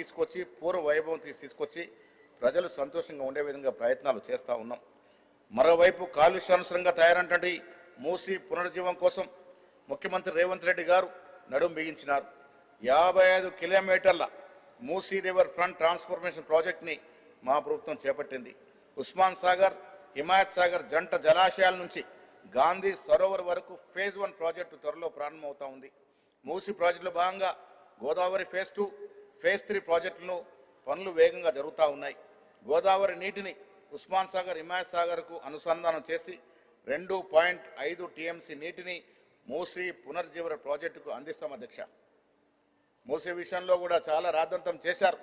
తీసుకొచ్చి పూర్వ వైభవం తీసుకొచ్చి ప్రజలు సంతోషంగా ఉండే విధంగా ప్రయత్నాలు చేస్తూ ఉన్నాం. మరోవైపు కాలుష్యానుసరంగా తయారంటే మూసి పునరుజ్జీవం కోసం ముఖ్యమంత్రి రేవంత్ రెడ్డి గారు నడుం బిగించినారు. 55 కిలోమీటర్ల మూసీ రివర్ ఫ్రంట్ ట్రాన్స్ఫర్మేషన్ ప్రాజెక్ట్ని మా ప్రభుత్వం చేపట్టింది. ఉస్మాన్ సాగర్, హిమాయత్ సాగర్ జంట జలాశయాల నుంచి గాంధీ సరోవర్ వరకు ఫేజ్ 1 ప్రాజెక్టు త్వరలో ప్రారంభమవుతా ఉంది. మూసీ ప్రాజెక్టులో భాగంగా గోదావరి ఫేజ్ 2, ఫేజ్ 3 ప్రాజెక్టులను పనులు వేగంగా జరుగుతూ ఉన్నాయి. గోదావరి నీటిని ఉస్మాన్ సాగర్, హిమాయత్ సాగర్కు అనుసంధానం చేసి 2.5 టీఎంసీ నీటిని మూసీ పునర్జీవన ప్రాజెక్టుకు అందిస్తాం అధ్యక్ష. మూసీ విషయంలో కూడా చాలా రాద్ధాంతం చేశారు.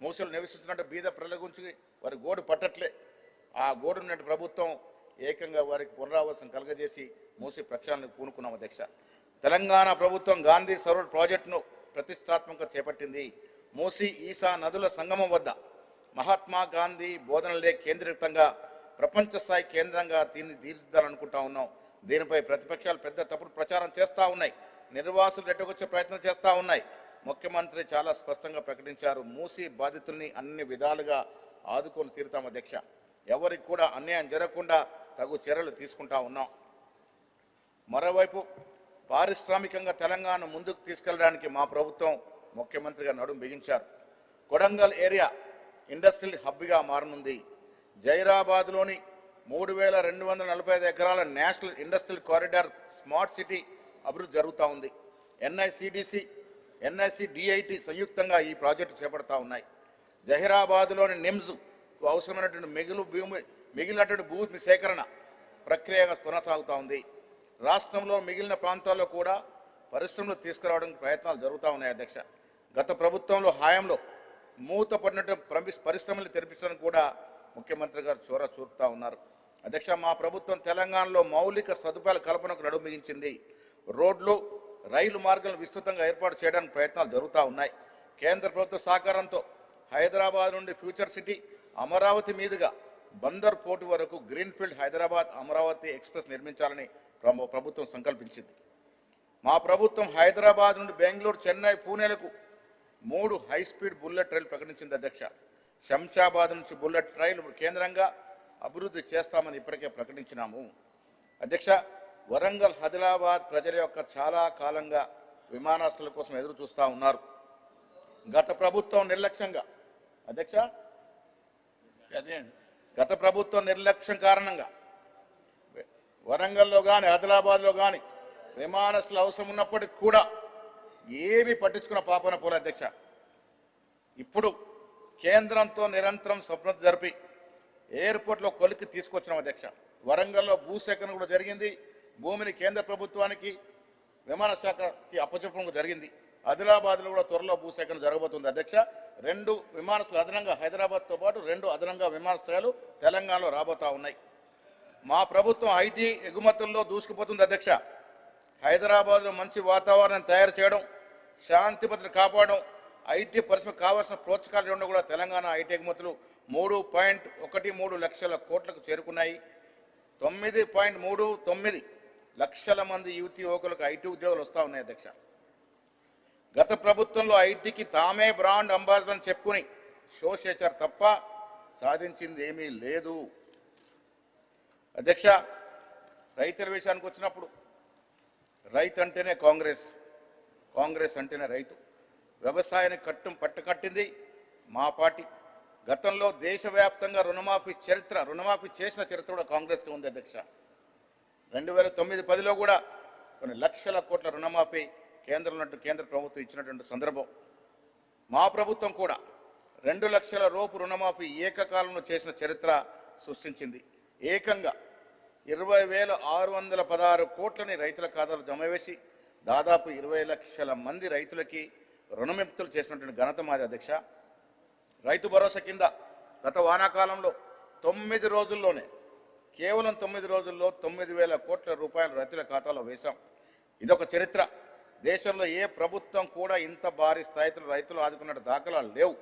మూసీలు నివసిస్తున్నట్టు బీద ప్రజల గురించి వారి గోడు పట్టట్లే. ఆ గోడున్నట్టు ప్రభుత్వం ఏకంగా వారికి పునరావాసం కలగజేసి మూసీ ప్రక్షాళనకు పూనుకున్నాం అధ్యక్ష. తెలంగాణ ప్రభుత్వం గాంధీ సరోవర్ ప్రాజెక్టును ప్రతిష్టాత్మకంగా చేపట్టింది. మూసీ ఈసా నదుల సంగమం వద్ద మహాత్మా గాంధీ బోధనలే కేంద్రీకృతంగా ప్రపంచ స్థాయి కేంద్రంగా దీన్ని తీర్చిదిద్దాలనుకుంటా ఉన్నాం. దీనిపై ప్రతిపక్షాలు పెద్ద తప్పుడు ప్రచారం చేస్తూ ఉన్నాయి. నిర్వాసులు రెట్టగొచ్చే ప్రయత్నం చేస్తూ ఉన్నాయి. ముఖ్యమంత్రి చాలా స్పష్టంగా ప్రకటించారు, మూసీ బాధితుల్ని అన్ని విధాలుగా ఆదుకొని తీరుతాం అధ్యక్ష. ఎవరికి కూడా అన్యాయం జరగకుండా తగు చర్యలు తీసుకుంటా ఉన్నాం. మరోవైపు పారిశ్రామికంగా తెలంగాణ ముందుకు తీసుకెళ్లడానికి మా ప్రభుత్వం ముఖ్యమంత్రిగా నడుం బిగించారు. కొడంగల్ ఏరియా ఇండస్ట్రియల్ హబ్గా మారనుంది. జైరాబాద్లోని 3245 ఎకరాల national industrial corridor smart city అభివృద్ధి జరుగుతూ ఉంది. ఎన్ఐసిడిసి, ఎన్ఐసిడిఐటి సంయుక్తంగా ఈ ప్రాజెక్టు చేపడతా ఉన్నాయి. జహీరాబాద్లోని నిమ్స్ అవసరమైనటువంటి మిగిలినటువంటి భూమి సేకరణ ప్రక్రియ కొనసాగుతూ ఉంది. రాష్ట్రంలో మిగిలిన ప్రాంతాల్లో కూడా పరిశ్రమలు తీసుకురావడానికి ప్రయత్నాలు జరుగుతూ ఉన్నాయి అధ్యక్ష. గత ప్రభుత్వంలో హయాంలో మూతపడినటువంటి పరిశ్రమలు తెరిపించడానికి కూడా ముఖ్యమంత్రి గారు చొర చూపుతూ ఉన్నారు అధ్యక్ష. మా ప్రభుత్వం తెలంగాణలో మౌలిక సదుపాయాల కల్పనకు నడుం బిగించింది. రోడ్లు, రైలు మార్గాలను విస్తృతంగా ఏర్పాటు చేయడానికి ప్రయత్నాలు జరుగుతూ ఉన్నాయి. కేంద్ర ప్రభుత్వ సహకారంతో హైదరాబాద్ నుండి ఫ్యూచర్ సిటీ అమరావతి మీదుగా బందర్ పోర్టు వరకు గ్రీన్ఫీల్డ్ హైదరాబాద్ అమరావతి ఎక్స్ప్రెస్ నిర్మించాలని ప్రభుత్వం సంకల్పించింది. మా ప్రభుత్వం హైదరాబాద్ నుండి బెంగళూరు, చెన్నై, పూణేలకు 3 హైస్పీడ్ బుల్లెట్ రైలు ప్రకటించింది అధ్యక్ష. శంషాబాద్ నుంచి బుల్లెట్ రైలు కేంద్రంగా అభివృద్ధి చేస్తామని ఇప్పటికే ప్రకటించినాము అధ్యక్ష. వరంగల్, ఆదిలాబాద్ ప్రజల యొక్క చాలా కాలంగా విమానాశ్రయాల కోసం ఎదురు చూస్తూ ఉన్నారు. గత ప్రభుత్వం నిర్లక్ష్యంగా అధ్యక్ష గత ప్రభుత్వం నిర్లక్ష్యం కారణంగా వరంగల్లో కానీ ఆదిలాబాద్లో కానీ విమానాశ్రయాలు అవసరం ఉన్నప్పటికీ కూడా ఏమీ పట్టించుకున్న పాపన పోలే అధ్యక్ష. ఇప్పుడు కేంద్రంతో నిరంతరం స్వప్నం జరిపి ఎయిర్పోర్ట్లో కొలికి తీసుకొచ్చినాం అధ్యక్ష. వరంగల్లో భూసేకరణ కూడా జరిగింది. భూమిని కేంద్ర ప్రభుత్వానికి విమాన శాఖకి అప్పచెప్పడం జరిగింది. ఆదిలాబాద్లో కూడా త్వరలో భూసేకరణ జరగబోతుంది అధ్యక్ష. 2 విమానాశ్రయాలు అదనంగా హైదరాబాద్తో పాటు 2 అదనంగా విమానాశ్రయాలు తెలంగాణలో రాబోతా ఉన్నాయి. మా ప్రభుత్వం ఐటీ ఎగుమతుల్లో దూసుకుపోతుంది అధ్యక్ష. హైదరాబాద్లో మంచి వాతావరణం తయారు చేయడం, శాంతి భద్రత కాపాడడం, ఐటీ పరిశ్రమకు కావాల్సిన ప్రోత్సాహాలు ఇవ్వడం కూడా తెలంగాణ ఐటీ ఎగుమతులు 3.13 లక్షల కోట్లకు చేరుకున్నాయి. 9.39 లక్షల మంది యువకులకు ఐటీ ఉద్యోగాలు వస్తూ ఉన్నాయి అధ్యక్ష. గత ప్రభుత్వంలో ఐటీకి తామే బ్రాండ్ అంబాసిడర్ అని చెప్పుకుని షో చేశారు తప్ప సాధించింది ఏమీ లేదు అధ్యక్ష. రైతుల విషయానికి వచ్చినప్పుడు రైతు అంటేనే కాంగ్రెస్, కాంగ్రెస్ అంటేనే రైతు. వ్యవసాయానికి పట్టుకట్టింది మా పార్టీ. గతంలో దేశవ్యాప్తంగా రుణమాఫీ చేసిన చరిత్ర కూడా కాంగ్రెస్కి ఉంది అధ్యక్ష. 2009-10లో కూడా కొన్ని లక్షల కోట్ల రుణమాఫీ కేంద్ర ప్రభుత్వం ఇచ్చినటువంటి సందర్భం. మా ప్రభుత్వం కూడా 2 లక్షల రూపు రుణమాఫీ ఏకకాలంలో చేసిన చరిత్ర సృష్టించింది. ఏకంగా 20,616 కోట్లని రైతుల ఖాతాలో జమ వేసి దాదాపు 20 లక్షల మంది రైతులకి రుణవిముక్తులు చేసినటువంటి ఘనత మాది అధ్యక్ష. రైతు భరోసా కింద గత వానాకాలంలో 9 రోజుల్లోనే కేవలం 9 రోజుల్లో 9,000 కోట్ల రూపాయలు రైతుల ఖాతాలో వేశాం. ఇదొక చరిత్ర. దేశంలో ఏ ప్రభుత్వం కూడా ఇంత భారీ స్థాయిలో రైతులు ఆదుకున్న దాఖలాలు లేవు.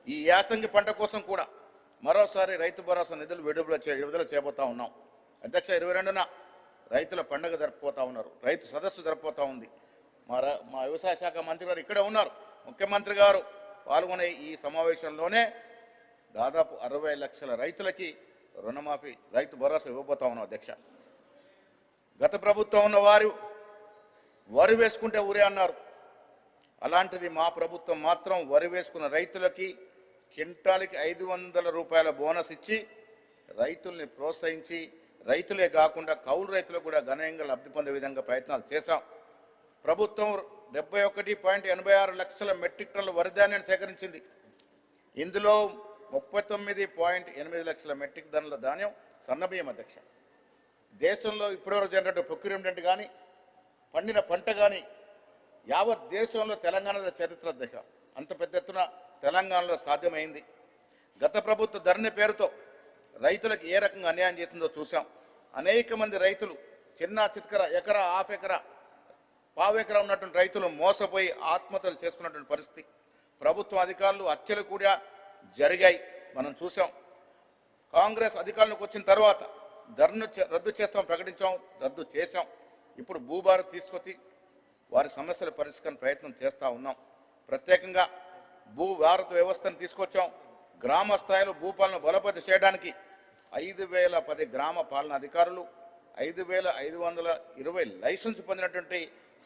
ఈ యాసంగి పంట కోసం కూడా మరోసారి రైతు భరోసా నిధులు విడుదల చేయబోతా ఉన్నాం అధ్యక్ష. 22న రైతుల పండుగ జరుపుకోతా ఉన్నారు. రైతు సదస్సు జరుపుకోతా ఉంది. మా వ్యవసాయ శాఖ మంత్రి గారు ఇక్కడే ఉన్నారు. ముఖ్యమంత్రి గారు పాల్గొనే ఈ సమావేశంలోనే దాదాపు 60 లక్షల రైతులకి రుణమాఫీ రైతు భరోసా ఇవ్వబోతా ఉన్నాం అధ్యక్ష. గత ప్రభుత్వం ఉన్న వారు వరి వేసుకుంటే ఊరే అన్నారు. అలాంటిది మా ప్రభుత్వం మాత్రం వరి వేసుకున్న రైతులకి క్వింటాల్కి 500 రూపాయల బోనస్ ఇచ్చి రైతుల్ని ప్రోత్సహించి రైతులే కాకుండా కౌలు రైతులకు కూడా గణనీయంగా లబ్ధి పొందే విధంగా ప్రయత్నాలు చేశాం. ప్రభుత్వం 71.86 లక్షల మెట్రిక్ టన్నుల వరి ధాన్యాన్ని సేకరించింది. ఇందులో 39.8 లక్షల మెట్రిక్ టన్నుల ధాన్యం సన్నబియ్యం అధ్యక్ష. దేశంలో ఇప్పటివరకు జరిగినట్టు ప్రొక్యూర్మెంట్ కానీ పండిన పంట కానీ యావత్ దేశంలో తెలంగాణలో చరిత్ర అధ్యక్ష. అంత పెద్ద ఎత్తున తెలంగాణలో సాధ్యమైంది. గత ప్రభుత్వ ధరణి పేరుతో రైతులకు ఏ రకంగా అన్యాయం చేసిందో చూసాం. అనేక మంది రైతులు చిన్న చిత్కర ఎకరా హాఫ్ ఎకరా పావు ఎకరా ఉన్నటువంటి రైతులు మోసపోయి ఆత్మహత్యలు చేసుకున్నటువంటి పరిస్థితి. ప్రభుత్వ అధికారులు హత్యలు కూడా జరిగాయి, మనం చూసాం. కాంగ్రెస్ అధికారంలోకి వచ్చిన తర్వాత ధరను రద్దు చేస్తాం ప్రకటించాం, రద్దు చేశాం. ఇప్పుడు భూభారత్ తీసుకొచ్చి వారి సమస్యల పరిష్కారం ప్రయత్నం చేస్తూ ఉన్నాం. ప్రత్యేకంగా భూభారత్ వ్యవస్థను తీసుకొచ్చాం. గ్రామ స్థాయిలో భూపాలన బలోపేతం చేయడానికి 5010 గ్రామ పాలన అధికారులు, 5520 లైసెన్స్ పొందినటువంటి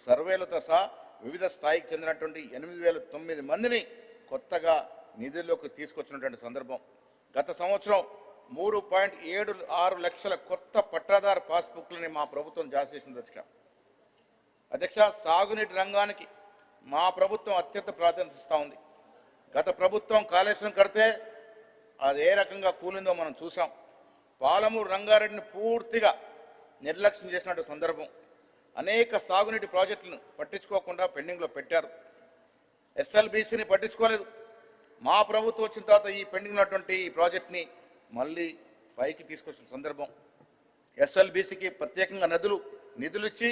సర్వేలతో సహా వివిధ స్థాయికి చెందినటువంటి 8009 మందిని కొత్తగా నిధుల్లోకి తీసుకొచ్చినటువంటి సందర్భం. గత సంవత్సరం 3.76 లక్షల కొత్త పట్టాదారు పాస్బుక్లని మా ప్రభుత్వం జారీ చేసింది అధ్యక్ష. సాగునీటి రంగానికి మా ప్రభుత్వం అత్యంత ప్రాధాన్యత ఇస్తూ ఉంది. గత ప్రభుత్వం కాళేశ్వరం కడితే అది ఏ రకంగా కూలిందో మనం చూసాం. పాలమూరు రంగారెడ్డిని పూర్తిగా నిర్లక్ష్యం చేసినట్టు సందర్భం. అనేక సాగునీటి ప్రాజెక్టులను పట్టించుకోకుండా పెండింగ్లో పెట్టారు. ఎస్ఎల్బీసీని పట్టించుకోలేదు. మా ప్రభుత్వం వచ్చిన తర్వాత ఈ పెండింగ్ ఉన్నటువంటి ఈ ప్రాజెక్ట్ని మళ్ళీ పైకి తీసుకొచ్చిన సందర్భం. ఎస్ఎల్బీసీకి ప్రత్యేకంగా నిధులు ఇచ్చి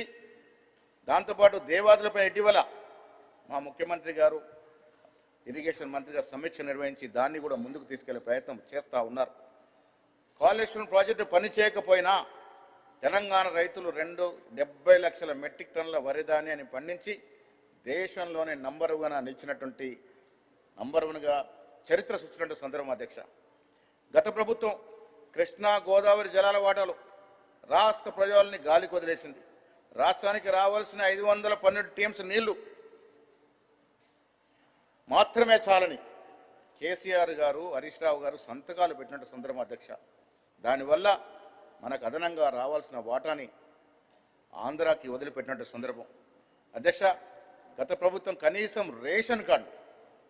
దాంతోపాటు దేవాదులపై ఇటీవల మా ముఖ్యమంత్రి గారు ఇరిగేషన్ మంత్రిగా సమీక్ష నిర్వహించి దాన్ని కూడా ముందుకు తీసుకెళ్లే ప్రయత్నం చేస్తూ ఉన్నారు. కాళేశ్వరం ప్రాజెక్టు పని చేయకపోయినా తెలంగాణ రైతులు 70 లక్షల మెట్రిక్ టన్నుల వరి ధాన్యాన్ని పండించి దేశంలోనే నంబర్ 1గా నిలిచినటువంటి నంబర్ 1గా చరిత్ర సృష్టించిన సందర్భం అధ్యక్ష. గత ప్రభుత్వం కృష్ణా గోదావరి జలాల వాటాలు రాష్ట్ర ప్రజల్ని గాలికి వదిలేసింది. రాష్ట్రానికి రావాల్సిన 512 టీఎంసీ నీళ్లు మాత్రమే చాలని కేసీఆర్ గారు హరీష్ రావు గారు సంతకాలు పెట్టినట్టు సందర్భం అధ్యక్ష. దానివల్ల మనకు అదనంగా రావాల్సిన వాటాని ఆంధ్రాకి వదిలిపెట్టినట్టు సందర్భం అధ్యక్ష. గత ప్రభుత్వం కనీసం రేషన్ కార్డు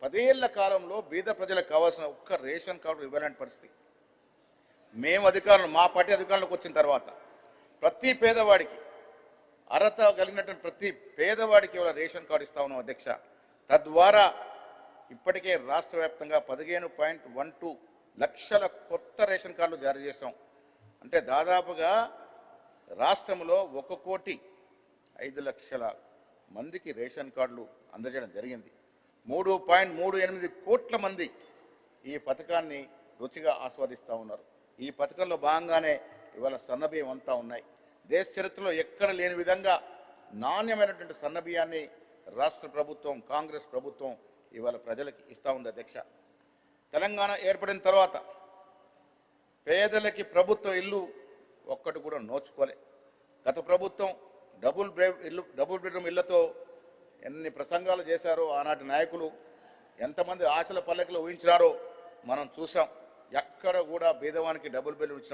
10 ఏళ్ల కాలంలో బీద ప్రజలకు కావాల్సిన ఒక్క రేషన్ కార్డు ఇవ్వలేని పరిస్థితి. మేము మా పార్టీ అధికారంలోకి వచ్చిన తర్వాత ప్రతి పేదవాడికి అర్హత కలిగినటువంటి ప్రతి పేదవాడికి ఇవాళ రేషన్ కార్డు ఇస్తా ఉన్నాం అధ్యక్ష. తద్వారా ఇప్పటికే రాష్ట్ర వ్యాప్తంగా 15.12 లక్షల కొత్త రేషన్ కార్డులు జారీ చేశాం. అంటే దాదాపుగా రాష్ట్రంలో 1,05,00,000 మందికి రేషన్ కార్డులు అందజేయడం జరిగింది. 3.38 కోట్ల మంది ఈ పథకాన్ని రుచిగా ఆస్వాదిస్తూ ఉన్నారు. ఈ పథకంలో భాగంగానే ఇవాళ సన్నబియ్యం అంతా ఉన్నాయి. దేశ చరిత్రలో ఎక్కడ లేని విధంగా నాణ్యమైనటువంటి సన్నబియ్యాన్ని రాష్ట్ర ప్రభుత్వం కాంగ్రెస్ ప్రభుత్వం ఇవాళ ప్రజలకు ఇస్తూ ఉంది అధ్యక్ష. తెలంగాణ ఏర్పడిన తర్వాత పేదలకి ప్రభుత్వ ఇల్లు ఒక్కటి కూడా నోచుకోలే. గత ప్రభుత్వం డబుల్ బెడ్రూమ్ ఇళ్లతో ఎన్ని ప్రసంగాలు చేశారో ఆనాటి నాయకులు, ఎంతమంది ఆశల పల్లకిలో ఊహించినారో మనం చూసాం. ఎక్కడ కూడా పేదవానికి డబుల్ బెడ్రూమ్ ఇచ్చిన